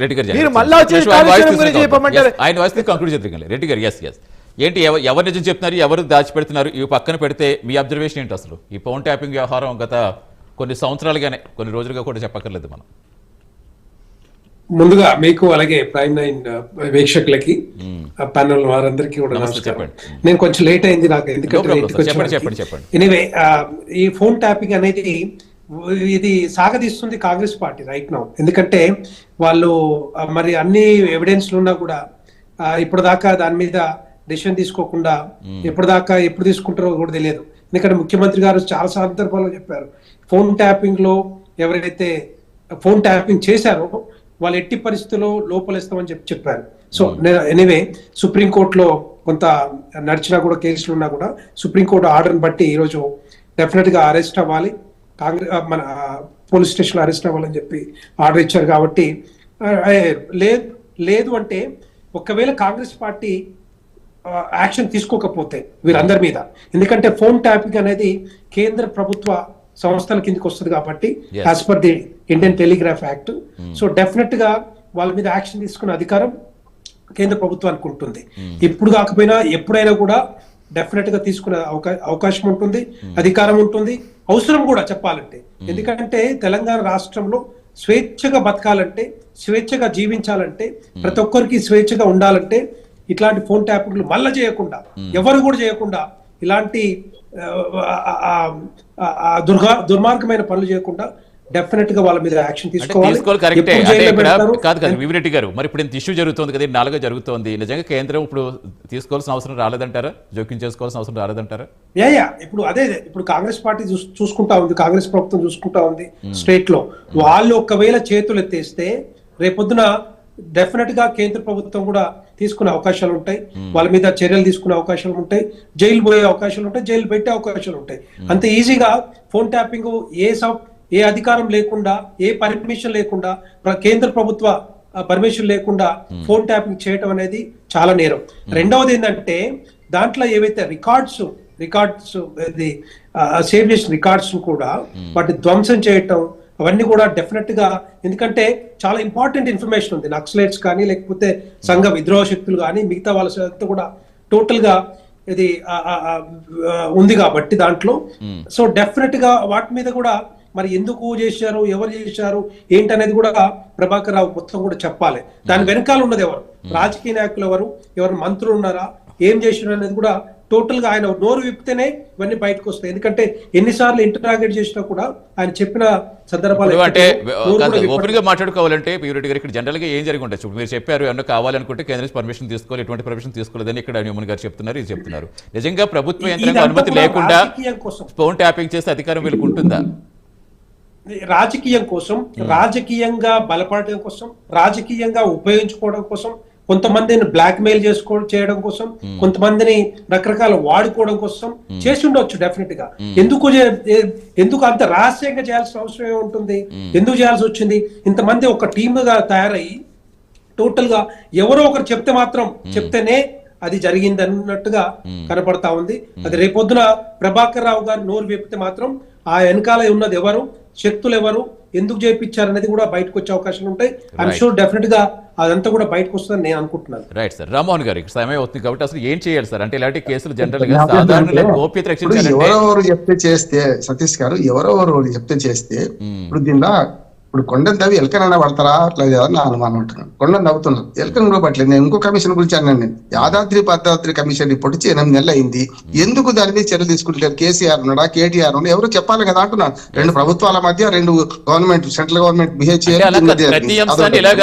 రెడ్డి గారు మీరు మళ్ళా వచ్చి కాళేశ్వరం గురించి చెప్పమంటారు. ఆయన వాయిస్ కంక్లూడ్ చేద్దాం. రెడ్డి గారు ఎస్ ఏంటి ఎవరు నిజం చెప్తున్నారు, ఎవరు దాచిపెడుతున్నారు, ఇవి పక్కన పెడితే మీ అబ్జర్వేషన్ ఏంటి అసలు ఈ ఫోన్ ట్యాపింగ్ వ్యవహారం గత కొన్ని సంవత్సరాలుగానే కొన్ని రోజులుగా కూడా చెప్పక్కర్లేదు మనం. ముందుగా మీకు అలాగే ప్రైమ్ 9 వీక్షకులకి ప్యానల్ వారందరికీ కూడా నమస్కారం. నేను కొంచెం లేట్ అయింది నాకు, ఎందుకంటే ఎనీవే ఈ ఫోన్ ట్యాపింగ్ అనేది ఇది సాగదీస్తుంది కాంగ్రెస్ పార్టీ రైట్ నౌ. ఎందుకంటే వాళ్ళు మరి అన్ని ఎవిడెన్స్లు ఉన్నా కూడా ఇప్పటిదాకా దాని మీద డెసిషన్ తీసుకోకుండా ఎప్పటిదాకా ఎప్పుడు తీసుకుంటారో కూడా తెలియదు. ఎందుకంటే ముఖ్యమంత్రి గారు చాలా సందర్భాల్లో చెప్పారు, ఫోన్ ట్యాపింగ్ లో ఎవరైతే ఫోన్ ట్యాపింగ్ చేశారో వాళ్ళు ఎట్టి పరిస్థితుల్లో లోపలేస్తామని చెప్పారు. సో ఎనీవే సుప్రీంకోర్టులో కొంత నడిచినా కూడా కేసులు ఉన్నా కూడా సుప్రీంకోర్టు ఆర్డర్ని బట్టి ఈరోజు డెఫినెట్ గా అరెస్ట్ అవ్వాలి, మన పోలీస్ స్టేషన్ లో అరెస్ట్ అవ్వాలని చెప్పి ఆర్డర్ ఇచ్చారు. కాబట్టి లేదు అంటే ఒకవేళ కాంగ్రెస్ పార్టీ యాక్షన్ తీసుకోకపోతే వీరందరి మీద, ఎందుకంటే ఫోన్ ట్యాపింగ్ అనేది కేంద్ర ప్రభుత్వ సంస్థల కిందకి వస్తుంది కాబట్టి as per the Indian telegraph act. So definite గా వాళ్ళ మీద యాక్షన్ తీసుకునే అధికారం కేంద్ర ప్రభుత్వానికి ఉంటుంది. ఇప్పుడు కాకపోయినా ఎప్పుడైనా కూడా డెఫినెట్ గా తీసుకునే అవకాశం ఉంటుంది, అధికారం ఉంటుంది, అవసరం కూడా చెప్పాలంటే. ఎందుకంటే తెలంగాణ రాష్ట్రంలో స్వేచ్ఛగా బతకాలంటే, స్వేచ్ఛగా జీవించాలంటే, ప్రతి ఒక్కరికి స్వేచ్ఛగా ఉండాలంటే ఇట్లాంటి ఫోన్ ట్యాపింగ్లు మళ్ళా చేయకుండా, ఎవరు కూడా చేయకుండా, ఇలాంటి దుర్మార్గమైన పనులు చేయకుండా డెఫినెట్ గా వాళ్ళ మీద యాక్షన్ తీసుకోవాలి. వివిరెడ్డి గారు, మరి ఇప్పుడు ఇంత ఇష్యూ జరుగుతుంది కదా, నాలుగా జరుగుతోంది, నిజంగా కేంద్రం ఇప్పుడు తీసుకోవాల్సిన అవసరం రాలేదంటారా, జోక్యం చేసుకోవాల్సిన అవసరం రాలేదంటారా? ఇప్పుడు ఇప్పుడు కాంగ్రెస్ పార్టీ చూసుకుంటా ఉంది, కాంగ్రెస్ ప్రభుత్వం చూసుకుంటా ఉంది స్టేట్ లో. వాళ్ళు ఒకవేళ చేతులు ఎత్తేస్తే రేపొద్దున డెఫినెట్ గా కేంద్ర ప్రభుత్వం కూడా తీసుకునే అవకాశాలు ఉంటాయి, వాళ్ళ మీద చర్యలు తీసుకునే అవకాశాలు ఉంటాయి, జైలు పోయే అవకాశాలు ఉంటాయి, జైలు పెట్టే అవకాశాలు ఉంటాయి. అంత ఈజీగా ఫోన్ ట్యాపింగ్ ఏ అధికారం లేకుండా, ఏ పర్మిషన్ లేకుండా, కేంద్ర ప్రభుత్వ పర్మిషన్ లేకుండా ఫోన్ ట్యాపింగ్ చేయటం అనేది చాలా నేరం. రెండవది ఏంటంటే దాంట్లో ఏవైతే రికార్డ్స్ సేవ్ చేసిన రికార్డ్స్ కూడా వాటిని ధ్వంసం చేయటం, అవన్నీ కూడా డెఫినెట్ గా, ఎందుకంటే చాలా ఇంపార్టెంట్ ఇన్ఫర్మేషన్ ఉంది, నక్సలైట్స్ కానీ లేకపోతే సంఘ విద్రోహ శక్తులు కానీ మిగతా వాళ్ళ కూడా టోటల్ గా ఇది ఉంది కాబట్టి దాంట్లో. సో డెఫినెట్ గా వాటి మీద కూడా మరి ఎందుకు చేశారు, ఎవరు చేశారు ఏంటనేది కూడా ప్రభాకర్ రావు మొత్తం కూడా చెప్పాలి. దాని వెనకాల ఉన్నది ఎవరు, రాజకీయ నాయకులు ఎవరు మంత్రులు ఉన్నారా, ఏం చేశారు అనేది కూడా టోటల్ గా ఆయన నోరు విప్పితేనే ఇవన్నీ బయటకు వస్తాయి. ఎందుకంటే ఎన్నిసార్లు ఇంటరాగేట్ చేసినా కూడా ఆయన చెప్పిన సందర్భాలు అంటే ఓపెన్ గా మాట్లాడుకోవాలంటే పీరెడ్డి గారు ఇక్కడ జనరల్ గా ఏం జరిగి ఉండొచ్చు. మీరు చెప్పారు ఏమన్నా కావాలనుకుంటే కేంద్ర పర్మిషన్ తీసుకోవాలి, ఎటువంటి పర్మిషన్ తీసుకోలేదని ఇక్కడ న్యూమన్ గారు చెప్తున్నారు, ఇది చెప్తున్నారు. నిజంగా ప్రభుత్వ యంత్రాంగం అనుమతి లేకుండా ఫోన్ ట్యాపింగ్ చేస్తే అధికారం వీళ్ళకి ఉంటుందా? రాజకీయం కోసం, రాజకీయంగా బలపడడం కోసం, రాజకీయంగా ఉపయోగించుకోవడం కోసం, కొంతమందిని బ్లాక్ మెయిల్ చేయడం కోసం, కొంతమందిని రకరకాల వాడుకోవడం కోసం చేసి ఉండొచ్చు డెఫినెట్ గా. ఎందుకు అంత రహస్యంగా చేయాల్సిన అవసరం ఏముంటుంది, ఎందుకు చేయాల్సి వచ్చింది? ఇంతమంది ఒక టీమ్ గా తయారయ్యి టోటల్ గా ఎవరో ఒకరు చెప్తేనే అది జరిగింది అన్నట్టుగా కనపడతా ఉంది. అది రేపొద్దున ప్రభాకర్ రావు గారు నోరు విప్పితే మాత్రం ఆ వెనకాల ఉన్నది ఎవరు, శక్తులు ఎవరు, ఎందుకు చేయించారు అనేది కూడా బయటకు వచ్చే అవకాశాలు ఉంటాయి. ఐఎమ్ షూర్ డెఫినెట్ గా అదంతా కూడా బయటకు వస్తుందని నేను అనుకుంటున్నాను. Right sir. రామ్మోహన్ గారు, సమయం అవుతుంది కాబట్టి అసలు ఏం చేయాలి సార్? అంటే ఇలాంటి కేసులు జనరల్ గా సాధారణ గోప్యత రక్షించాలంటే ఎవరెవరు చెప్తే చేస్తే, సతీష్ గారు ఎవరెవరు చెప్తే చేస్తే, ఇప్పుడు దీనిలో ఇప్పుడు కొండను తవ్వి ఎలకనైనా పడతారా అట్లా నా అనుమానం ఉంటున్నాను. కొండను నవ్వుతున్నాను, ఎలకను కూడా పట్టలేదు. నేను ఇంకో కమిషన్ గురించి అన్నాను, నేను యాదాద్రి భద్రాద్రి కమిషన్ రిపోర్ట్ ఇచ్చి 8 నెలలు అయింది, ఎందుకు దాని మీద చర్యలు తీసుకుంటలేరు? కేసీఆర్ ఉన్నాడా, కేటీఆర్ ఉన్నాడా, ఎవరు చెప్పాలి కదా అంటున్నాను. 2 ప్రభుత్వాల మధ్య 2 గవర్నమెంట్, సెంట్రల్ గవర్నమెంట్ బిహేవ్ చేయాలి.